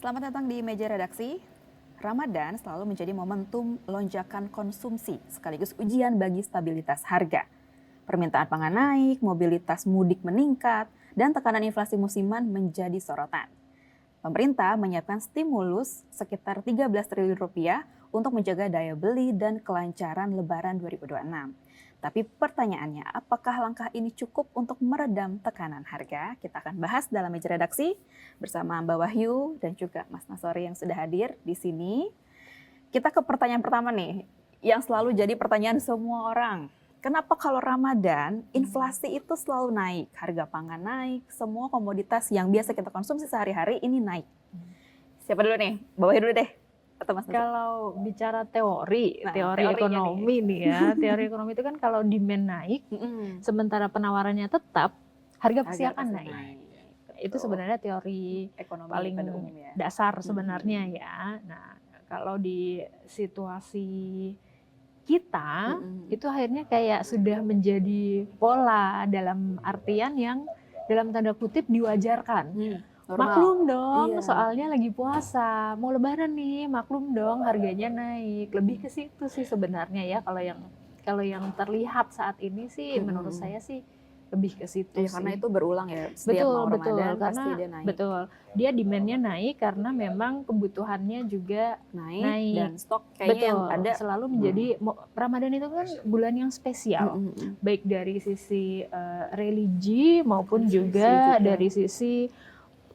Selamat datang di meja redaksi. Ramadan selalu menjadi momentum lonjakan konsumsi sekaligus ujian bagi stabilitas harga. Permintaan pangan naik, mobilitas mudik meningkat, dan tekanan inflasi musiman menjadi sorotan. Pemerintah menyiapkan stimulus sekitar 13 triliun rupiah untuk menjaga daya beli dan kelancaran Lebaran 2026. Tapi pertanyaannya, apakah langkah ini cukup untuk meredam tekanan harga? Kita akan bahas dalam meja redaksi bersama Mbak Wahyu dan juga Mas Nasori yang sudah hadir di sini. Kita ke pertanyaan pertama nih, yang selalu jadi pertanyaan semua orang. Kenapa kalau Ramadan, inflasi itu selalu naik, harga pangan naik, semua komoditas yang biasa kita konsumsi sehari-hari ini naik. Siapa dulu nih? Mbak Wahyu dulu deh. Atau Mas Nasori? Kalau bicara teori teorinya ekonomi nih ya, teori ekonomi itu kan kalau demand naik, sementara penawarannya tetap, harga pasti akan naik. Itu sebenarnya teori Ekonomi paling pada umumnya. dasar sebenarnya ya. Nah, kalau di situasi kita, itu akhirnya kayak sudah menjadi pola dalam artian yang dalam tanda kutip diwajarkan. Maklum dong, soalnya lagi puasa, mau lebaran nih, maklum dong harganya naik. Lebih ke situ sih sebenarnya ya, kalau yang terlihat saat ini sih menurut saya sih lebih ke situ sih. Karena itu berulang ya, setiap mau Ramadan pasti dia naik. Betul, dia demand-nya naik karena memang kebutuhannya juga naik. Dan stok kayaknya yang ada selalu menjadi Ramadan itu kan bulan yang spesial, baik dari sisi religi maupun juga dari sisi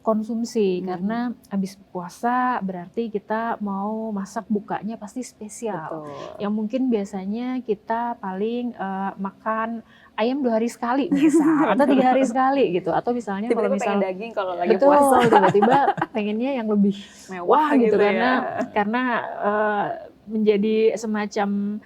konsumsi, karena habis puasa berarti kita mau masak bukanya pasti spesial. Yang mungkin biasanya kita paling makan ayam 2 hari sekali misal, atau 3 hari sekali gitu, atau misalnya tiba-tiba kalau misal pengen daging kalau lagi puasa, tiba-tiba pengennya yang lebih mewah gitu ya. karena menjadi semacam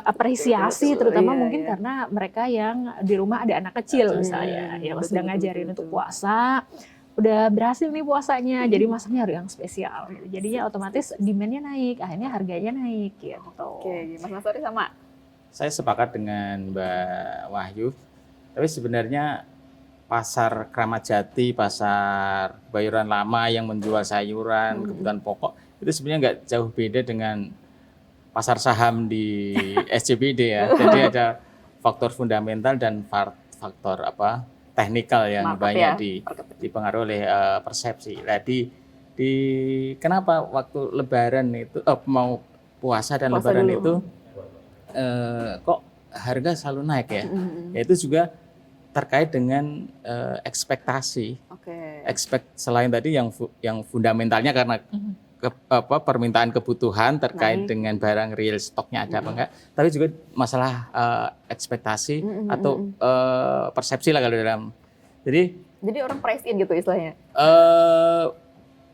apresiasi terutama mungkin karena mereka yang di rumah ada anak kecil misalnya yang sedang ngajarin untuk puasa, udah berhasil nih puasanya, jadi masaknya harus yang spesial. Jadinya otomatis demand-nya naik, akhirnya harganya naik gitu. Oke, Mas Nasori sama? Saya sepakat dengan Mbak Wahyu, tapi sebenarnya pasar Kramat Jati, pasar Bayoran Lama yang menjual sayuran, kebutuhan pokok, itu sebenarnya nggak jauh beda dengan pasar saham di SCBD ya. Jadi ada faktor fundamental dan faktor teknikal yang banyak dipengaruhi oleh persepsi. Nah, di kenapa waktu Lebaran itu mau puasa dan Lebaran itu kok harga selalu naik ya? Itu juga terkait dengan ekspektasi. Selain tadi yang fundamentalnya karena permintaan kebutuhan terkait dengan barang real stoknya ada apa enggak, tapi juga masalah ekspektasi atau persepsi lah kalau dalam. Jadi orang price in gitu istilahnya.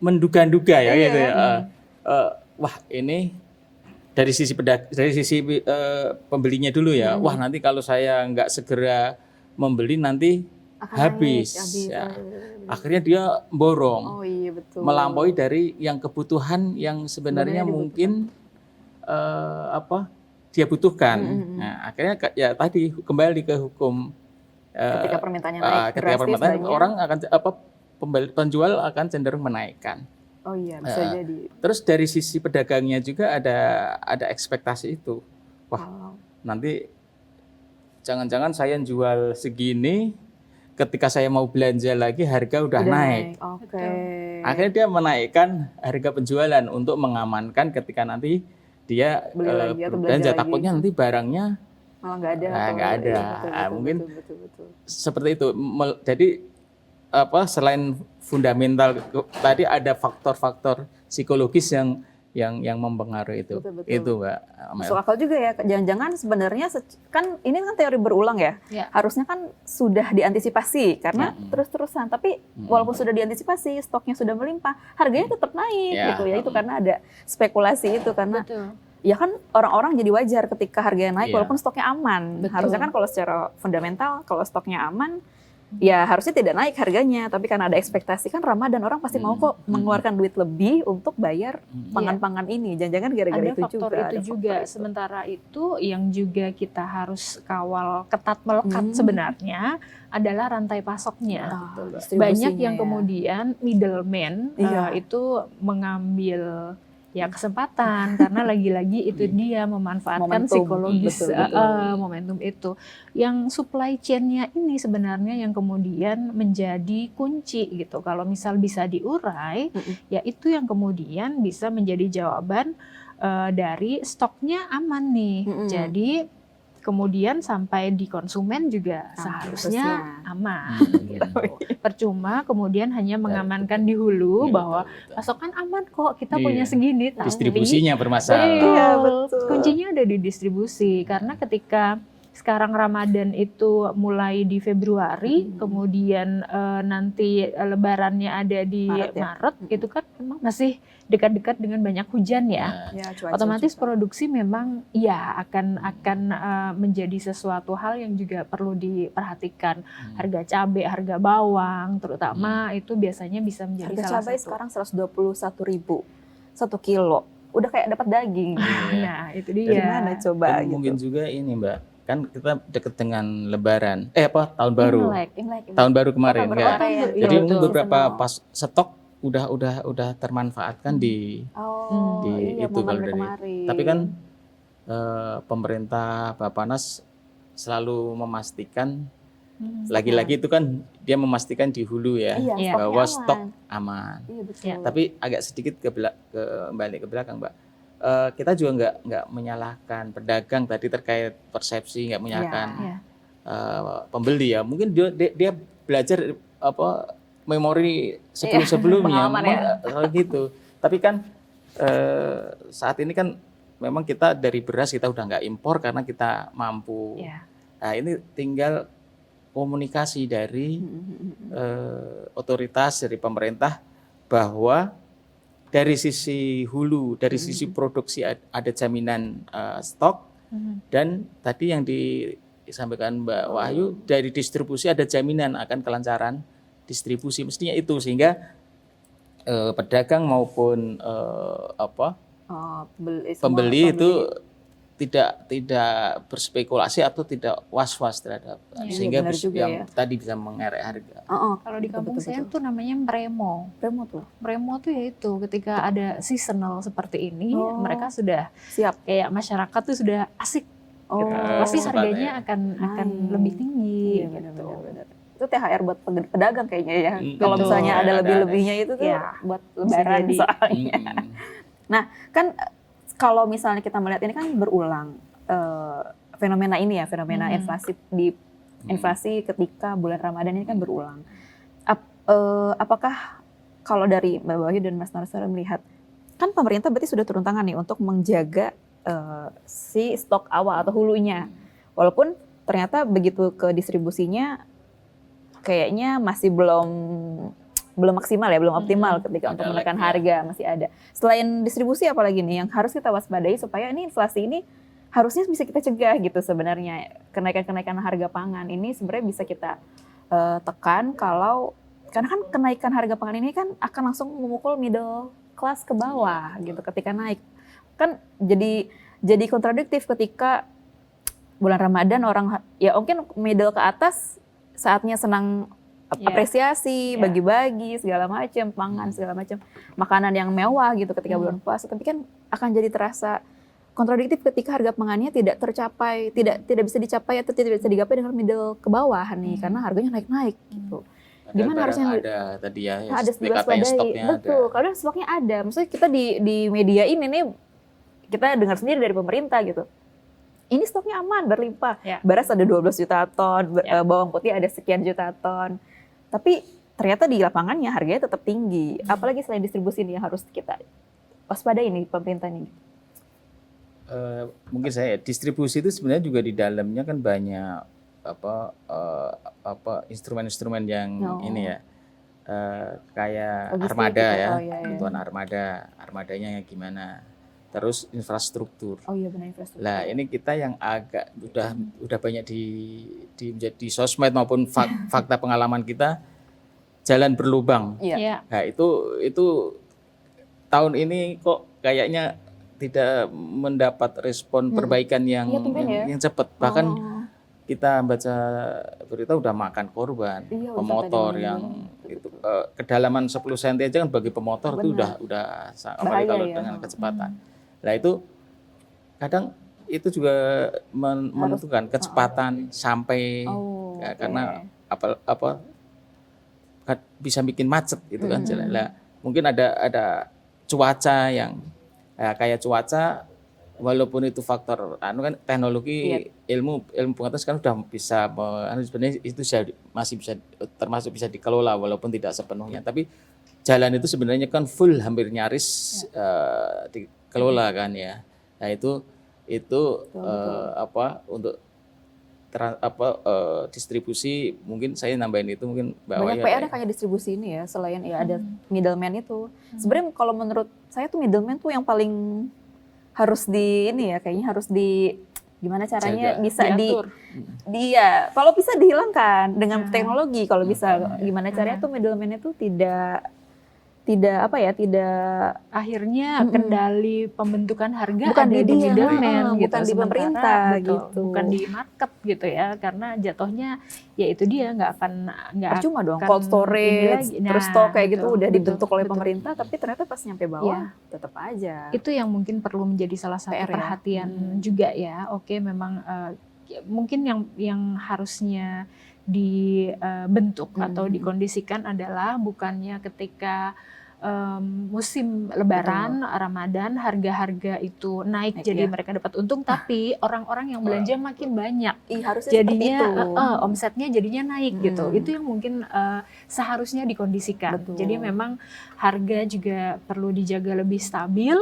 Menduga-duga ya gitu ya. Wah, ini dari sisi pembelinya dulu ya. Wah, nanti kalau saya nggak segera membeli nanti habis. Ya. Akhirnya dia borong, melampaui dari yang kebutuhan yang sebenarnya mungkin dia butuhkan. Nah, akhirnya ya tadi kembali ke hukum. Ketika permintaannya naik, ketika permintaan orang akan penjual akan cenderung menaikkan. Oh iya, bisa jadi. Terus dari sisi pedagangnya juga ada ekspektasi itu. Wah, nanti jangan-jangan saya jual segini, ketika saya mau belanja lagi harga udah naik. Akhirnya dia menaikkan harga penjualan untuk mengamankan ketika nanti dia belanja. Takutnya nanti barangnya malah nggak ada. Nggak ada. Mungkin seperti itu. Jadi selain fundamental tadi ada faktor-faktor psikologis yang mempengaruhi itu. Itu Mbak. Masuk akal juga ya. Jangan-jangan sebenarnya kan ini kan teori berulang ya. Harusnya kan sudah diantisipasi karena terus-terusan. Tapi walaupun sudah diantisipasi, stoknya sudah melimpah, harganya tetap naik gitu ya. Itu karena ada spekulasi itu karena ya kan orang-orang jadi wajar ketika harganya naik walaupun stoknya aman. Harusnya kan kalau secara fundamental kalau stoknya aman ya harusnya tidak naik harganya, tapi karena ada ekspektasi kan Ramadan orang pasti mau kok mengeluarkan duit lebih untuk bayar pangan-pangan ini. Jangan-jangan gara-gara ada itu faktor juga. itu Ada juga. faktor itu. Sementara itu yang juga kita harus kawal ketat melekat sebenarnya adalah rantai pasoknya. Distribusinya Banyak yang ya. kemudian middleman Iya. itu mengambil ya kesempatan karena lagi-lagi itu dia memanfaatkan Momentum. psikologis Betul. momentum itu. Yang supply chain-nya ini sebenarnya yang kemudian menjadi kunci gitu. Kalau misal bisa diurai, ya itu yang kemudian bisa menjadi jawaban dari stoknya aman nih. Jadi kemudian sampai di konsumen juga seharusnya aman gitu. Percuma kemudian hanya mengamankan di hulu bahwa pasokan aman kok, kita punya segini, tapi distribusinya bermasalah. Iya, betul. Kuncinya ada di distribusi karena ketika sekarang Ramadan itu mulai di Februari, kemudian nanti Lebarannya ada di Maret, itu kan memang masih dekat-dekat dengan banyak hujan ya. Otomatis produksi memang ya akan menjadi sesuatu hal yang juga perlu diperhatikan. Harga cabai, harga bawang, terutama itu biasanya bisa menjadi harga cabai sekarang 121.000 1 kilo. Udah kayak dapat daging. Nah, itu dia. Gimana coba Dan gitu. mungkin juga ini Mbak, kan kita deket dengan Lebaran, tahun baru, Imlek. tahun baru kemarin kan. Jadi mungkin beberapa pas stok udah termanfaatkan di itu kalau dari. Tapi kan pemerintah Bappenas selalu memastikan, lagi-lagi itu kan dia memastikan di hulu ya, bahwa stok aman. Iya, betul. Tapi agak sedikit kembali ke belakang Mbak. Kita juga nggak menyalahkan pedagang tadi terkait persepsi, nggak menyalahkan pembeli ya. Mungkin dia belajar memori sebelumnya, gitu. Tapi kan saat ini kan memang kita dari beras kita udah nggak impor karena kita mampu. Nah ini tinggal komunikasi dari otoritas, dari pemerintah bahwa dari sisi hulu, dari sisi produksi ada jaminan stok, dan tadi yang disampaikan Mbak Wahyu dari distribusi ada jaminan akan kelancaran distribusi, mestinya itu sehingga pedagang maupun pembeli itu tidak berspekulasi atau tidak was-was terhadap sehingga tadi bisa mengerek harga. Kalau di kampung saya tuh namanya mremo. Mremo tuh yaitu ketika ada seasonal seperti ini, mereka sudah siap. Kayak masyarakat tuh sudah asik. Gitu. Pasti harganya akan lebih tinggi. Gitu. Itu THR buat pedagang kayaknya ya. Kalau misalnya ada lebih-lebihnya itu tuh buat lebaran soalnya. Nah, kan kalau misalnya kita melihat ini kan berulang fenomena ini ya, fenomena inflasi ketika bulan Ramadan ini kan berulang. Apakah kalau dari Mbak Wahyu dan Mas Narsara melihat, kan pemerintah berarti sudah turun tangan nih untuk menjaga si stok awal atau hulunya. Walaupun ternyata begitu ke distribusinya kayaknya masih belum maksimal ya, belum optimal ketika untuk menekan harga, masih ada. Selain distribusi apalagi nih yang harus kita waspadai supaya ini inflasi ini harusnya bisa kita cegah gitu sebenarnya. Kenaikan harga pangan ini sebenarnya bisa kita tekan karena kan kenaikan harga pangan ini kan akan langsung memukul middle class ke bawah gitu ketika naik. Kan jadi kontradiktif ketika bulan Ramadan orang ya mungkin middle ke atas saatnya senang apresiasi, bagi-bagi segala macam, pangan segala macam, makanan yang mewah gitu ketika bulan puasa. Tapi kan akan jadi terasa kontradiktif ketika harga pangannya tidak tercapai, tidak bisa dicapai atau tidak bisa digapai dengan middle ke bawah nih, karena harganya naik-naik gitu. Gimana harusnya ada tadi ya, ada stoknya betul, kadang stoknya ada. Maksudnya kita di media ini nih kita dengar sendiri dari pemerintah gitu. Ini stoknya aman, berlimpah. Beras ada 12 juta ton, bawang putih ada sekian juta ton. Tapi ternyata di lapangannya harganya tetap tinggi. Apalagi selain distribusi ini yang harus kita waspadai nih pemerintah ini. Mungkin saya distribusi itu sebenarnya juga di dalamnya kan banyak instrumen-instrumen yang ini ya. Kayak logistik armada gitu, ya, kebutuhan armadanya gimana. terus infrastruktur. Oh iya benar infrastruktur. Lah ini kita yang agak udah banyak di sosmed maupun fakta pengalaman kita, jalan berlubang. Iya. Ya. Nah itu tahun ini kok kayaknya tidak mendapat respon perbaikan yang Iya, tumben ya. yang cepat. Bahkan Oh. kita baca berita udah makan korban, Iya, pemotor tadi yang bener. itu kedalaman 10 cm aja kan bagi pemotor itu Benar. udah Bahaya apalagi kalau ya. dengan kecepatan. Nah itu kadang itu juga menentukan kecepatan sampai Oh, ya, oke. karena apa bisa bikin macet gitu kan jalan. Lah mungkin ada cuaca yang kayak cuaca, walaupun itu faktor kan teknologi ilmu pengetahuan sekarang sudah bisa sebenarnya itu masih bisa termasuk bisa dikelola walaupun tidak sepenuhnya, tapi jalan itu sebenarnya kan full hampir nyaris dikelola kan ya. Nah itu apa untuk distribusi, mungkin saya nambahin itu mungkin Mbak Banyak Wayu PR kayak distribusi ini ya, selain ya ada middleman itu. Sebenarnya kalau menurut saya tuh middleman tuh yang paling harus di ini ya, kayaknya harus di gimana caranya Jaga. bisa Diatur. dia kalau bisa dihilangkan dengan teknologi, kalau bisa gimana caranya tuh middleman itu tidak Akhirnya kendali pembentukan harga Bukan ada di di dia, middleman gitu, bukan di Sementara, pemerintah betul, gitu. bukan di market gitu ya, karena jatuhnya ya itu dia nggak percuma dong akan cold ini storage lagi. terus Nah, stok kayak gitu betul, udah betul, dibentuk oleh betul. pemerintah, tapi ternyata pas nyampe bawah Iya. tetap aja. Itu yang mungkin perlu menjadi salah satu PR ya. perhatian juga ya. Oke, memang mungkin yang harusnya dibentuk atau dikondisikan adalah bukannya ketika musim Lebaran, Ramadan, harga-harga itu naik jadi mereka dapat untung, tapi orang-orang yang belanja makin banyak. Harusnya Jadinya seperti itu. omsetnya jadinya naik gitu. Itu yang mungkin seharusnya dikondisikan. Betul. Jadi memang harga juga perlu dijaga lebih stabil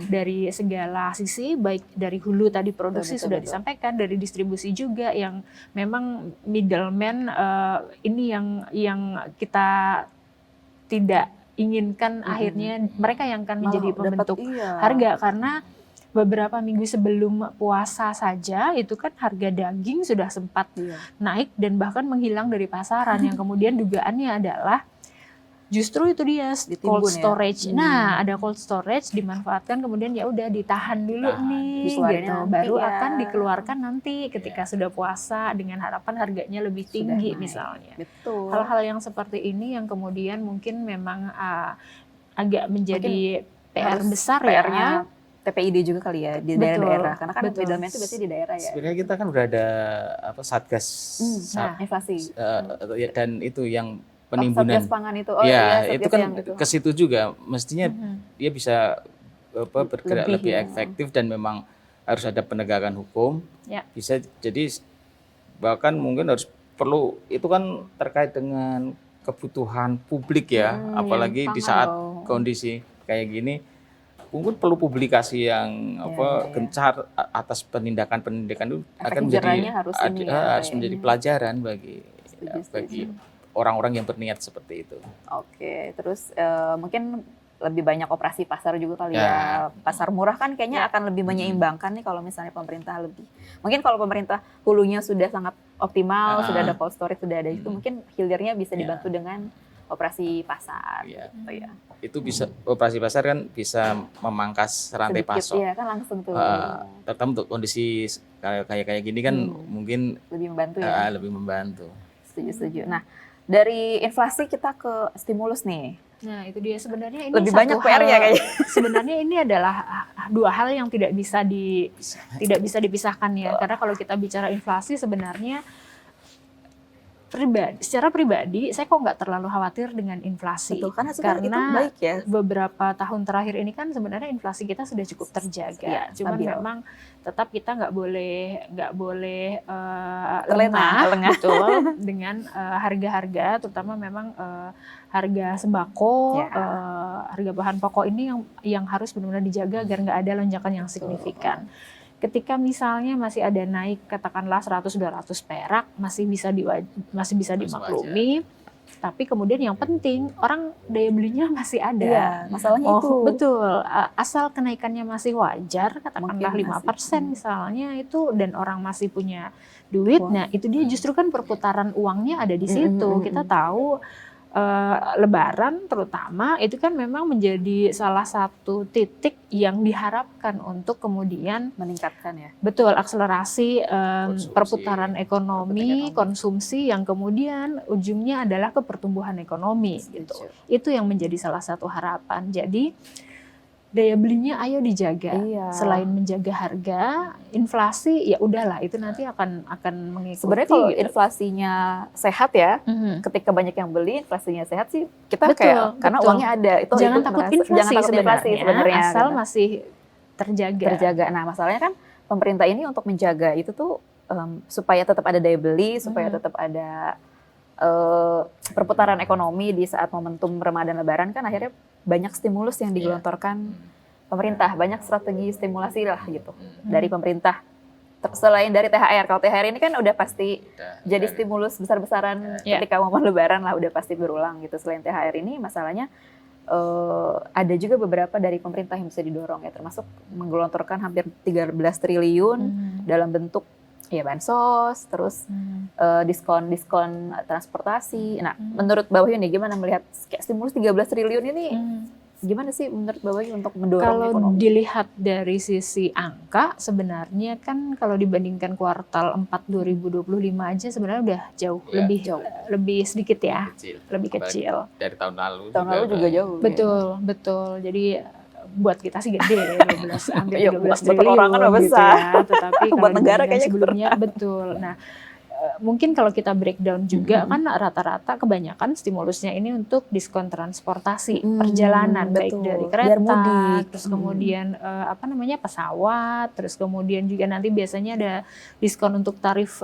dari segala sisi, baik dari hulu tadi produksi Betul, sudah betul. disampaikan, dari distribusi juga yang memang middleman ini yang kita tidak inginkan akhirnya mereka yang akan menjadi Malah pembentuk dapat, harga, karena beberapa minggu sebelum puasa saja itu kan harga daging sudah sempat naik dan bahkan menghilang dari pasaran yang kemudian dugaannya adalah justru itu dia Ditimbun cold ya. storage. Nah, ada cold storage dimanfaatkan kemudian ya udah ditahan dulu nih Dikeluarin gitu. nanti Baru ya. akan dikeluarkan nanti ketika sudah puasa dengan harapan harganya lebih tinggi naik. misalnya. Betul. Hal-hal yang seperti ini yang kemudian mungkin memang agak menjadi PR harus besar PR-nya ya. TPID juga kali ya di Betul, daerah-daerah, karena kan betul. middleman itu biasanya di daerah ya. Sebenarnya kita kan udah ada satgas Inflasi. dan itu yang Satgas penimbunan. pangan itu. Ya, Satgas itu kan yang itu. ke situ juga mestinya dia bisa bergerak lebih ya. efektif dan memang harus ada penegakan hukum. Ya. Bisa jadi bahkan mungkin harus perlu itu kan terkait dengan kebutuhan publik ya, apalagi di saat kondisi kayak gini. Mungkin perlu publikasi yang gencar atas penindakan itu akan harus menjadi pelajaran bagi orang-orang yang berniat seperti itu. Oke, terus mungkin lebih banyak operasi pasar juga kali ya. Pasar murah kan kayaknya akan lebih menyeimbangkan nih kalau misalnya pemerintah lebih. Mungkin kalau pemerintah hulunya sudah sangat optimal, sudah ada cold storage, sudah ada itu, mungkin hilirnya bisa dibantu dengan operasi pasar. Gitu ya. Itu bisa operasi pasar kan bisa memangkas rantai pasok. Iya kan langsung tuh. Terutama untuk kondisi kayak gini kan mungkin lebih membantu ya. Lebih membantu. Setuju. Nah, dari inflasi kita ke stimulus nih. Nah, itu dia sebenarnya ini Lebih satu banyak PR ya kayaknya. Sebenarnya ini adalah dua hal yang tidak bisa dipisahkan ya. Karena kalau kita bicara inflasi sebenarnya secara pribadi saya kok nggak terlalu khawatir dengan inflasi. Betul, karena itu baik ya. Beberapa tahun terakhir ini kan sebenarnya inflasi kita sudah cukup terjaga. Cuman memang tetap kita nggak boleh lengah betul dengan harga-harga, terutama memang harga sembako, harga bahan pokok ini yang harus benar-benar dijaga agar nggak ada lonjakan yang signifikan. Ketika misalnya masih ada naik katakanlah 100-200 perak masih bisa dimaklumi, Tapi kemudian yang penting orang daya belinya masih ada. Iya, masalahnya itu. Betul. Asal kenaikannya masih wajar, katakanlah Mungkin 5% misalnya itu, dan orang masih punya duit. Uang. Nah, itu dia justru kan perputaran uangnya ada di situ. Kita tahu Lebaran terutama itu kan memang menjadi salah satu titik yang diharapkan untuk kemudian Meningkatkan ya. betul akselerasi Konsumsi. perputaran ekonomi, Ekonomi. konsumsi yang kemudian ujungnya adalah ke pertumbuhan ekonomi gitu. Itu yang menjadi salah satu harapan. Jadi daya belinya ayo dijaga. Iya. Selain menjaga harga, inflasi ya udahlah itu nanti akan mengikuti. Sebenarnya kalau gitu. inflasinya sehat ya, Mhm. ketika banyak yang beli, inflasinya sehat sih kita Betul, kayak karena betul. uangnya ada. Itu Jangan takut jangan inflasi takut inflasi sebenarnya asal gitu. masih terjaga. Terjaga. Nah, masalahnya kan pemerintah ini untuk menjaga itu tuh supaya tetap ada daya beli, supaya tetap ada perputaran ekonomi di saat momentum Ramadan Lebaran, kan akhirnya banyak stimulus yang digelontorkan pemerintah, banyak strategi stimulasi lah gitu dari pemerintah. Selain dari THR, kalau THR ini kan udah pasti jadi stimulus besar-besaran ketika momen Lebaran lah, udah pasti berulang gitu. Selain THR ini masalahnya ada juga beberapa dari pemerintah yang bisa didorong ya, termasuk menggelontorkan hampir 13 triliun dalam bentuk ya bansos, terus diskon transportasi. Nah, menurut Mbak Wahyu nih gimana melihat kayak stimulus 13 triliun ini? Gimana sih menurut Mbak Wahyu untuk mendorong Kalau ekonomi? dilihat dari sisi angka, sebenarnya kan kalau dibandingkan kuartal 4 2025 aja sebenarnya udah jauh lebih sedikit ya, lebih kecil. Dari tahun lalu. Tahun lalu juga jauh. Betul. Jadi buat kita sih gede ya, 12 hampir 13 buat triliun orang kan udah gitu besar. ya. Tetapi Buat kalau negara dibandingkan kayaknya sebelumnya betul. Nah, mungkin kalau kita breakdown juga kan rata-rata kebanyakan stimulusnya ini untuk diskon transportasi perjalanan, baik dari Biar kereta, mudik. terus kemudian pesawat, terus kemudian juga nanti biasanya ada diskon untuk tarif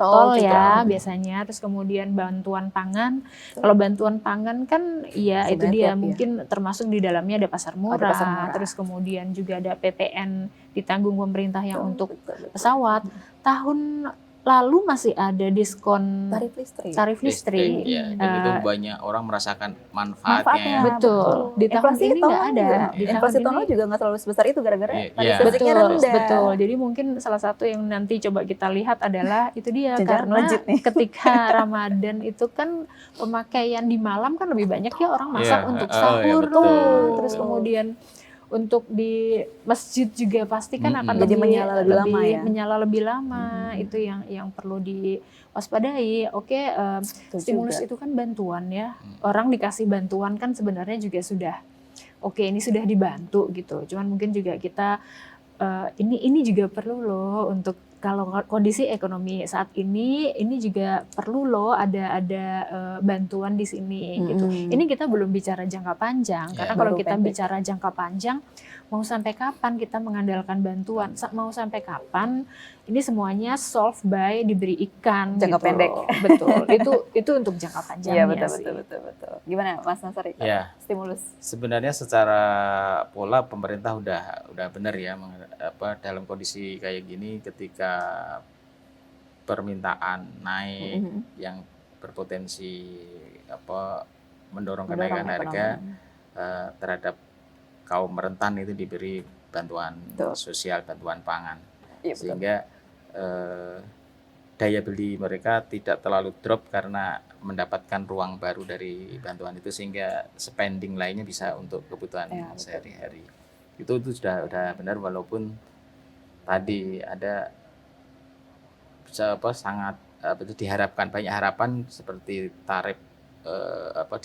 tol ya biasanya, terus kemudian bantuan pangan. Kalau bantuan pangan kan ya itu dia mungkin termasuk di dalamnya ada pasar murah, terus kemudian juga ada PPN ditanggung pemerintah yang untuk pesawat. Tahun lalu masih ada diskon tarif listrik. Ya, dan itu banyak orang merasakan manfaatnya. Betul. Di tahun ini nggak ada. Inflasi tahun lalu juga nggak terlalu sebesar itu gara-gara tarif listriknya rendah. Betul. Jadi mungkin salah satu yang nanti coba kita lihat adalah itu dia karena ketika Ramadan itu kan pemakaian di malam kan lebih banyak ya, orang masak untuk sahur tuh. Terus kemudian untuk di masjid juga pasti kan akan jadi menyala lebih lama. Itu yang perlu diwaspadai. Oke, stimulus itu kan bantuan ya. Orang dikasih bantuan kan sebenarnya juga sudah oke, ini sudah dibantu gitu. Cuman mungkin juga kita ini juga perlu loh untuk kalau kondisi ekonomi saat ini juga perlu loh ada bantuan di sini gitu. Ini kita belum bicara jangka panjang karena kalau kita bicara jangka panjang mau sampai kapan kita mengandalkan bantuan? Mau sampai kapan ini semuanya solve by diberi ikan jangka gitu. pendek. Betul. Itu untuk jangka panjangnya. Iya, betul. Gimana Mas Nasari? Ya. Stimulus. Sebenarnya secara pola pemerintah udah benar ya dalam kondisi kayak gini, ketika permintaan naik yang berpotensi mendorong kenaikan harga terhadap kaum rentan itu diberi bantuan sosial, bantuan pangan, sehingga daya beli mereka tidak terlalu drop karena mendapatkan ruang baru dari bantuan itu, sehingga spending lainnya bisa untuk kebutuhan sehari-hari. Itu sudah benar, walaupun tadi ada sangat diharapkan, banyak harapan seperti tarif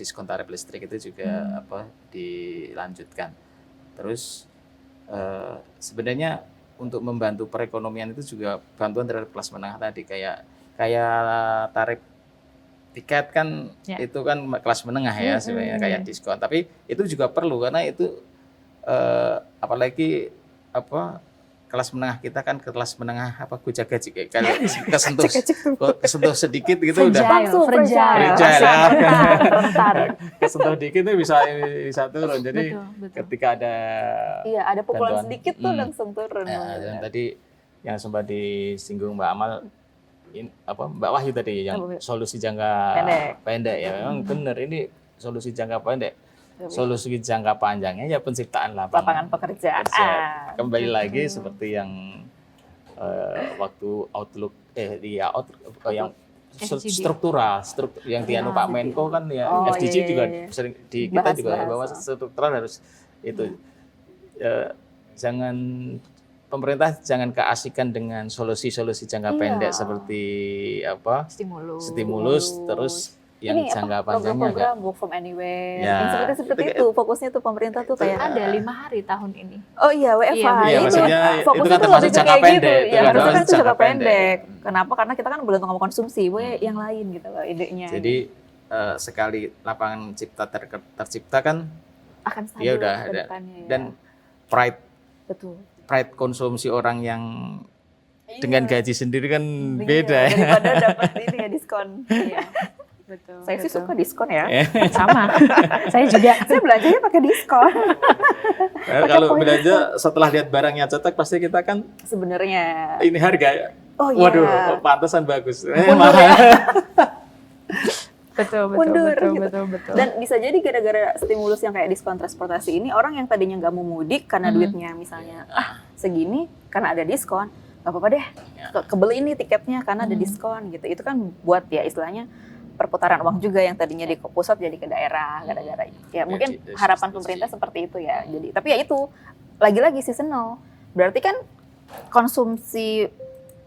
diskon tarif listrik itu juga dilanjutkan. Terus sebenarnya untuk membantu perekonomian itu juga bantuan terhadap kelas menengah tadi, kayak tarif tiket kan itu kan kelas menengah ya sebenarnya, kayak diskon. Tapi itu juga perlu karena itu apalagi kelas menengah kita kan kelas menengah gojek-gajik kalau kesentuh sedikit gitu udah fragile. Kesentuh dikit itu bisa turun. Jadi ketika ada pukulan sedikit tuh langsung turun. Dan tadi yang sempat disinggung Mbak Amal, Mbak Wahyu tadi yang solusi jangka pendek ya, memang benar ini solusi jangka pendek. Solusi jangka panjangnya ya penciptaan lapangan pekerjaan. Kembali lagi seperti yang waktu Outlook yang struktural yang dianu Pak Menko kan ya, SDG juga sering kita juga bahwa struktural harus itu. Pemerintah jangan keasikan dengan solusi-solusi jangka pendek seperti stimulus terus yang jangka panjangnya program work from anywhere yang seperti itu. Fokusnya tuh pemerintah tuh kayak ada 5 hari tahun ini. Oh iya, WFH. Iya, maksudnya itu kan termasuk jangka pendek. Ya harusnya kan itu jangka pendek. Kenapa? Karena kita kan bergantung sama konsumsi, yang lain gitu loh idenya. Jadi sekali lapangan cipta tercipta kan akan stabil ya udah ada. Dan pride konsumsi orang yang dengan gaji sendiri kan beda ya. Daripada dapat ini ya diskon. Iya. Betul. Saya sih suka diskon ya. Sama. Saya juga. Saya belanjanya pakai diskon. Kalau belanja setelah lihat barangnya cetek pasti kita kan sebenarnya ini harga. Oh iya. Waduh, pantesan bagus. Mahal. Betul. Dan bisa jadi gara-gara stimulus yang kayak diskon transportasi ini, orang yang tadinya nggak mau mudik karena duitnya misalnya segini, karena ada diskon, nggak apa-apa deh, kebeli ini tiketnya karena ada diskon gitu. Itu kan buat ya istilahnya perputaran uang juga yang tadinya di pusat jadi ke daerah gara-gara ya mungkin harapan pemerintah seperti itu ya. Jadi tapi ya itu lagi-lagi seasonal. Berarti kan konsumsi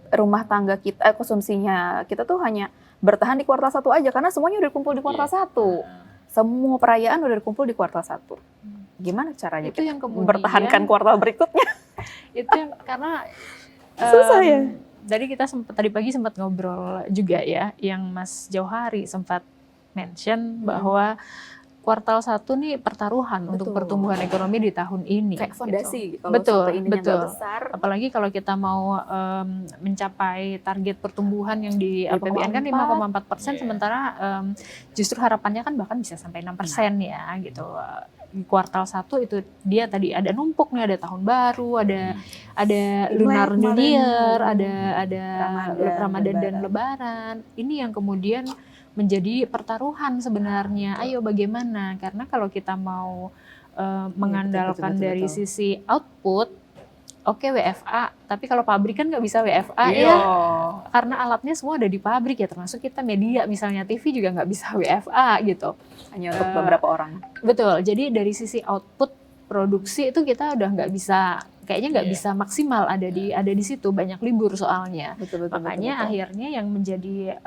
rumah tangga kita, konsumsinya kita tuh hanya bertahan di kuartal 1 aja karena semuanya udah dikumpul di kuartal 1. Semua perayaan udah dikumpul di kuartal 1. Gimana caranya itu yang kemudian mempertahankan kuartal berikutnya? Itu yang karena susah ya. Tadi kita tadi pagi sempat ngobrol juga ya, yang Mas Jauhari sempat mention bahwa kuartal 1 nih pertaruhan untuk pertumbuhan ekonomi di tahun ini. Kayak fondasi gitu. Betul. Besar. Apalagi kalau kita mau mencapai target pertumbuhan yang di APBN kan 5,4%, sementara justru harapannya kan bahkan bisa sampai 6% ya gitu. Di kuartal 1 itu dia tadi ada numpuk nih, ada tahun baru, ada Lunar New Year, ada Ramadan dan Lebaran. Ini yang kemudian menjadi pertaruhan sebenarnya. Ayo bagaimana? Karena kalau kita mau mengandalkan dari sisi output, oke WFA, tapi kalau pabrik kan nggak bisa WFA ya, karena alatnya semua ada di pabrik ya, termasuk kita media misalnya TV juga nggak bisa WFA gitu. Hanya untuk beberapa orang. Betul. Jadi dari sisi output produksi itu kita udah nggak bisa, kayaknya nggak bisa maksimal ada di situ, banyak libur soalnya. Makanya akhirnya yang menjadi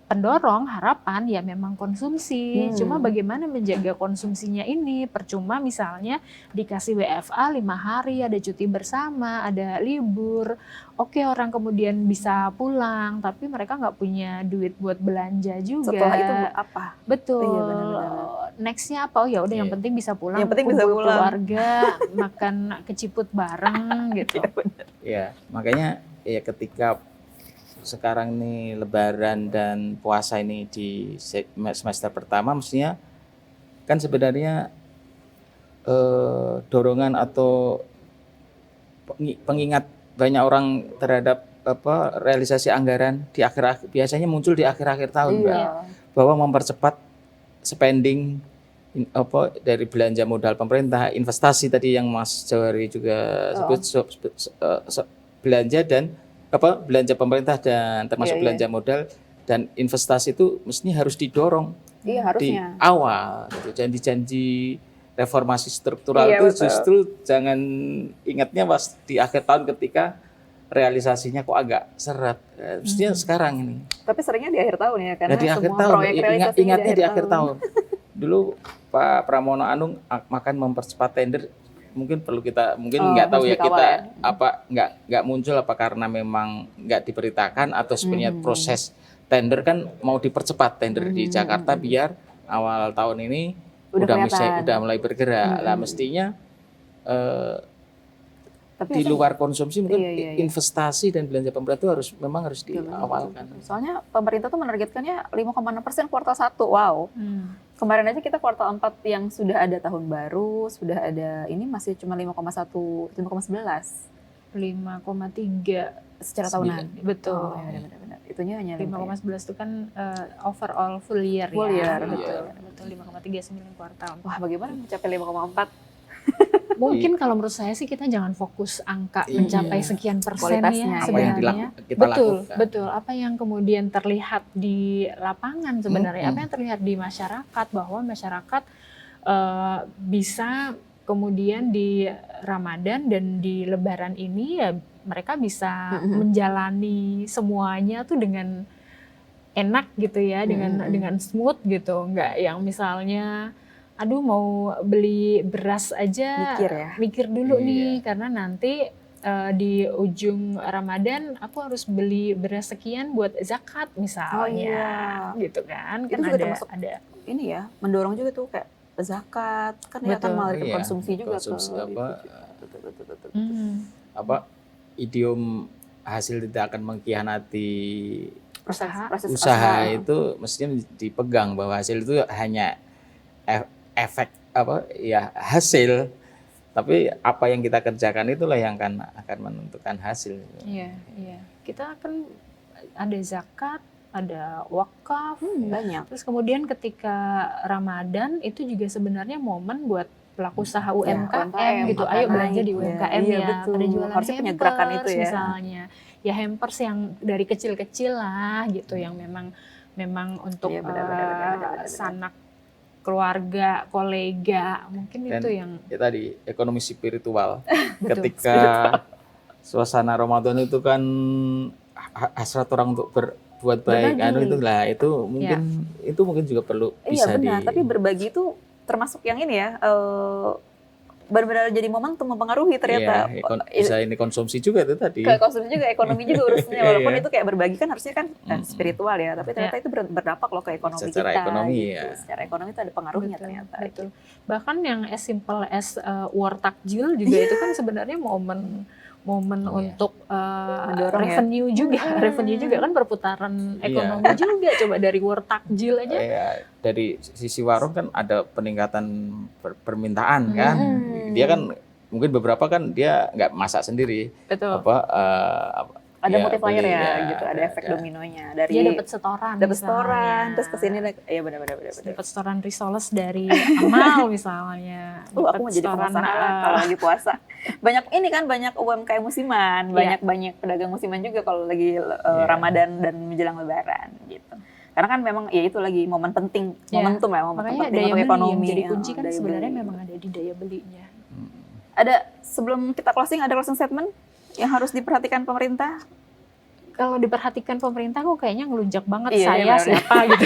pendorong harapan ya memang konsumsi. Cuma bagaimana menjaga konsumsinya ini, percuma misalnya dikasih WFA 5 hari, ada cuti bersama, ada libur. Oke, orang kemudian bisa pulang, tapi mereka nggak punya duit buat belanja juga. Setelah itu apa? Betul. Iya, benar-benar. Nextnya apa? Oh ya udah yang penting bisa pulang. Yang penting bisa pulang. Keluarga, makan keciput bareng gitu. Ya, makanya ya ketika sekarang nih Lebaran dan puasa ini di semester pertama, mestinya kan sebenarnya dorongan atau pengingat banyak orang terhadap realisasi anggaran di akhir biasanya muncul di akhir-akhir tahun, Mbak, bahwa mempercepat spending dari belanja modal pemerintah, investasi tadi yang Mas Jauhari juga sebut belanja dan belanja pemerintah dan termasuk belanja modal dan investasi itu mestinya harus didorong di awal gitu. Janji-janji reformasi struktural itu justru jangan ingatnya pas di akhir tahun ketika realisasinya kok agak seret. Mestinya sekarang ini. Tapi seringnya di akhir tahun ya, karena di akhir semua tahun, proyek realisasinya ingatnya di akhir tahun. Dulu Pak Pramono Anung makan mempercepat tender, mungkin perlu kita nggak tahu ya kita nggak muncul apa karena memang nggak diberitakan atau sebenarnya proses tender kan mau dipercepat tender di Jakarta biar awal tahun ini udah mulai bergerak. Lah mestinya di luar konsumsi mungkin investasi dan belanja pemerintah itu memang harus diawalkan. Soalnya pemerintah tuh menargetkannya 5,6% kuartal 1. Wow. Kemarin aja kita kuartal 4 yang sudah ada tahun baru, sudah ada ini masih cuma 5,11. 5,3 secara tahunan. Betul. Oh, ya, benar-benar. itunya hanya 5,11 itu kan overall full year Full ya. year, Betul 5,39 kuartal. Wah, bagaimana mencapai 5,4? Mungkin kalau menurut saya sih kita jangan fokus angka Iya. mencapai sekian persen Kualitasnya, ya apa yang sebenarnya. kita Betul, lakukan. betul. Apa yang kemudian terlihat di lapangan sebenarnya, Mm-mm. apa yang terlihat di masyarakat, bahwa masyarakat bisa kemudian di Ramadan dan di Lebaran ini ya mereka bisa menjalani semuanya tuh dengan enak gitu ya, dengan smooth gitu, nggak yang misalnya aduh mau beli beras aja mikir dulu nih karena nanti di ujung Ramadan aku harus beli beras sekian buat zakat misalnya, gitu kan? Itu juga termasuk ada ini ya, mendorong juga tuh kayak zakat kan dia akan mengalirkan konsumsi juga idiom hasil tidak akan mengkhianati proses usaha itu mestinya dipegang bahwa hasil itu hanya efek hasil, tapi apa yang kita kerjakan itulah yang akan menentukan hasil. Iya. Kita kan ada zakat, ada wakaf, banyak. Terus kemudian ketika Ramadan itu juga sebenarnya momen buat pelaku usaha UMKM gitu. Ayo belanja di UMKM ya. Pada jualan harusnya punya hampers gerakan itu ya. Misalnya. Ya hampers yang dari kecil-kecil lah gitu, yang memang untuk sanak keluarga, kolega, mungkin dan itu yang tadi ekonomi spiritual. Ketika suasana Ramadan itu kan hasrat orang untuk berbuat baik, itu mungkin juga perlu bisa benar, tapi berbagi itu termasuk yang ini ya, benar-benar jadi momentum mempengaruhi ternyata. Bisa ini konsumsi juga itu tadi. Konsumsi juga, ekonomi juga urusnya, walaupun itu kayak berbagi kan harusnya kan spiritual ya, tapi ternyata itu berdampak loh ke ekonomi secara kita. Ekonomi, gitu. Secara ekonomi itu ada pengaruhnya ternyata. Betul. Bahkan yang as simple as war takjil juga itu kan sebenarnya momen untuk revenue juga. Revenue juga kan perputaran ekonomi juga. Coba dari war takjil aja. Dari sisi warung kan ada peningkatan permintaan kan. Dia kan mungkin beberapa kan dia nggak masak sendiri. Betul. Ada multiplier gitu, ada efek dominonya dari dia dapat setoran, terus kesini benar. Dapat setoran risoles dari Amal misalnya. Aku mau jadi pengusaha kalau lagi puasa. Banyak UMKM musiman, banyak pedagang musiman juga kalau lagi Ramadan dan menjelang Lebaran gitu. Karena kan memang ya itu lagi momen penting, momentum ya, momen makanya penting daya untuk ekonomi. Yang jadi kunci kan sebenarnya memang ada di daya belinya. Ada sebelum kita closing statement yang harus diperhatikan pemerintah? Kalau diperhatikan pemerintah kok kayaknya ngelunjak banget siapa gitu.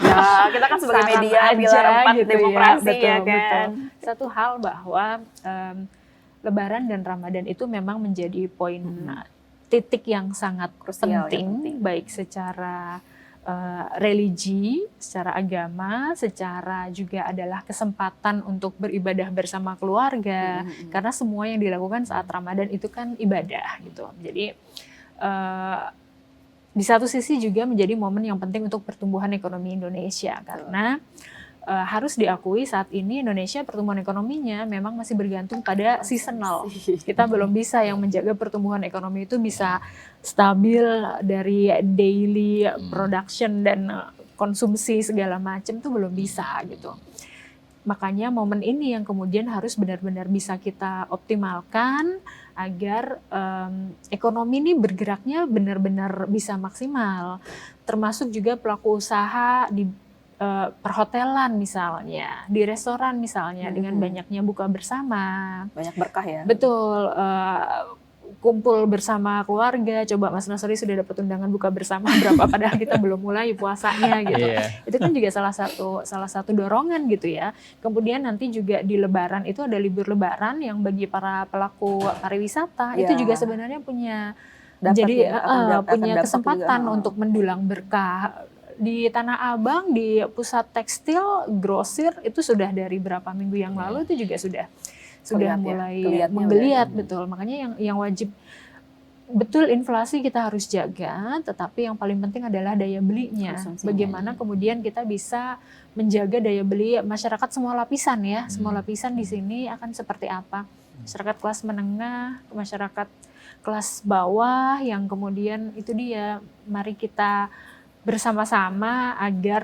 Ya, kita kan sebagai media pilar 4 gitu demokrasi ya kan. Betul. Satu hal bahwa Lebaran dan Ramadan itu memang menjadi poin titik yang sangat penting, baik secara religi, secara agama, secara juga adalah kesempatan untuk beribadah bersama keluarga, karena semua yang dilakukan saat Ramadan itu kan ibadah gitu. Jadi di satu sisi juga menjadi momen yang penting untuk pertumbuhan ekonomi Indonesia, karena harus diakui saat ini Indonesia pertumbuhan ekonominya memang masih bergantung pada seasonal. Kita belum bisa yang menjaga pertumbuhan ekonomi itu bisa stabil dari daily production dan konsumsi segala macam tuh belum bisa gitu. Makanya momen ini yang kemudian harus benar-benar bisa kita optimalkan agar ekonomi ini bergeraknya benar-benar bisa maksimal. Termasuk juga pelaku usaha di perhotelan misalnya, di restoran misalnya, dengan banyaknya buka bersama. Banyak berkah ya. Betul, kumpul bersama keluarga, coba Mas Nasri sudah dapat undangan buka bersama berapa padahal kita belum mulai puasanya gitu. Itu kan juga salah satu dorongan gitu ya. Kemudian nanti juga di Lebaran itu ada libur Lebaran yang bagi para pelaku pariwisata itu juga sebenarnya punya kesempatan untuk mendulang berkah. Di Tanah Abang, di pusat tekstil, grosir itu sudah dari berapa minggu yang lalu itu juga sudah mulai menggeliat, betul. Makanya yang wajib, betul inflasi kita harus jaga, tetapi yang paling penting adalah daya belinya. Bagaimana kemudian kita bisa menjaga daya beli masyarakat semua lapisan ya, semua lapisan di sini akan seperti apa. Masyarakat kelas menengah, masyarakat kelas bawah yang kemudian itu dia, mari kita bersama-sama agar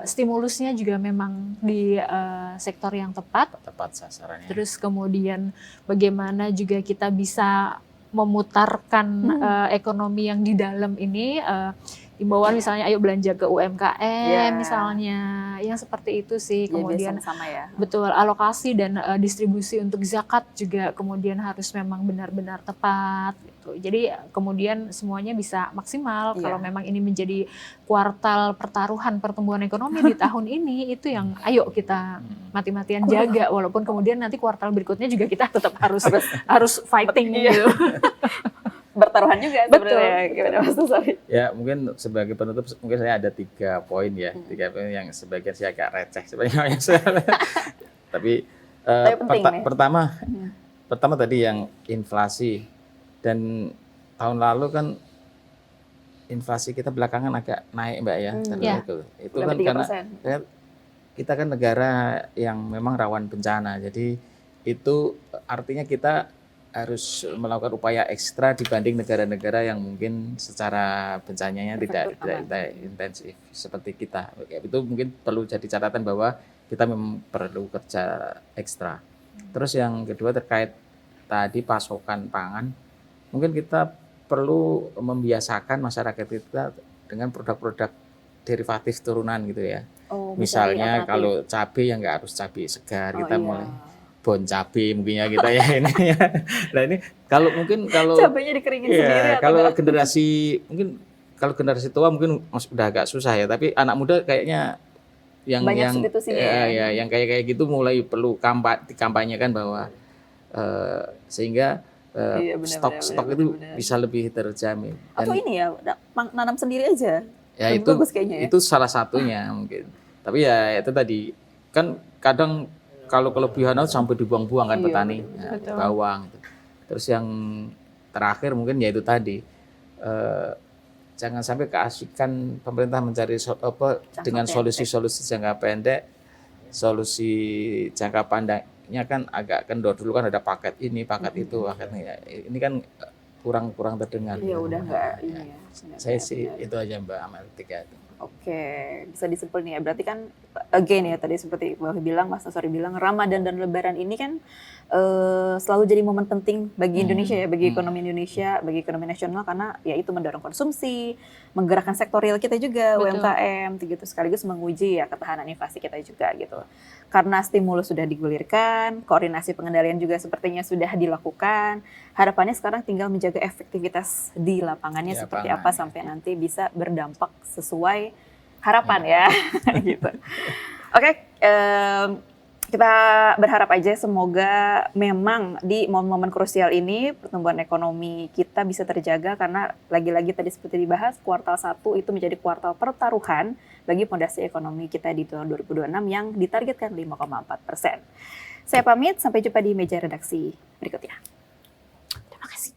stimulusnya juga memang di sektor yang tepat. Tepat sasarannya. Terus kemudian bagaimana juga kita bisa memutarkan ekonomi yang di dalam ini, himbauan misalnya ayo belanja ke UMKM misalnya, yang seperti itu sih. Kemudian sama ya. betul, alokasi dan distribusi untuk zakat juga kemudian harus memang benar-benar tepat gitu. Jadi kemudian semuanya bisa maksimal. Kalau memang ini menjadi kuartal pertaruhan pertumbuhan ekonomi di tahun ini, itu yang ayo kita mati-matian jaga, walaupun kemudian nanti kuartal berikutnya juga kita tetap harus fighting gitu. Bertaruhan juga sebenarnya. Gimana Mas Tosari? Ya mungkin sebagai penutup mungkin saya ada 3 poin ya, 3 poin yang sebagian saya agak receh sebenarnya. Tapi pertama tadi yang inflasi, dan tahun lalu kan inflasi kita belakangan agak naik Mbak ya. Itu kan 3%. karena kita kan negara yang memang rawan bencana, jadi itu artinya kita harus melakukan upaya ekstra dibanding negara-negara yang mungkin secara bencananya tidak intensif seperti kita. Itu mungkin perlu jadi catatan bahwa kita memang perlu kerja ekstra. Terus yang kedua terkait tadi pasokan pangan, mungkin kita perlu membiasakan masyarakat kita dengan produk-produk derivatif turunan gitu ya. Misalnya kalau cabai yang nggak harus cabai segar, kita mulai bon cabai mungkin ya kita ya ini ya. Nah ini kalau cabainya dikeringin sendiri kalau generasi tua mungkin udah agak susah ya, tapi anak muda kayaknya yang kayak gitu mulai perlu dikampanyekan bahwa sehingga stok itu bisa lebih terjamin. Atau ini ya nanam sendiri aja. Ya itu salah satunya mungkin. Tapi ya itu tadi kan kadang kalau kelebihan sampai dibuang-buang kan petani, bawang. Terus yang terakhir mungkin ya itu tadi, jangan sampai keasikan pemerintah mencari dengan solusi-solusi jangka pendek, solusi jangka pandangnya kan agak kendor. Dulu kan ada paket ini, paket itu, paket ini kan kurang terdengar. Iya udah enggak ini ya. Saya sih itu aja Mbak Amel 3 itu. Oke, bisa disimpulin ya. Berarti kan again ya tadi seperti Mbak bilang, Mas Tosari bilang, Ramadan dan Lebaran ini kan selalu jadi momen penting bagi Indonesia ya, bagi ekonomi Indonesia, bagi ekonomi nasional, karena ya itu mendorong konsumsi, menggerakkan sektor real kita juga, UMKM gitu, sekaligus menguji ya ketahanan inflasi kita juga gitu. Karena stimulus sudah digulirkan, koordinasi pengendalian juga sepertinya sudah dilakukan. Harapannya sekarang tinggal menjaga efektivitas di lapangannya seperti apa sampai nanti bisa berdampak sesuai harapan ya gitu. Oke, kita berharap aja semoga memang di momen-momen krusial ini pertumbuhan ekonomi kita bisa terjaga, karena lagi-lagi tadi seperti dibahas kuartal 1 itu menjadi kuartal pertaruhan bagi fondasi ekonomi kita di tahun 2026 yang ditargetkan 5,4%. Saya pamit, sampai jumpa di meja redaksi berikutnya. Terima kasih.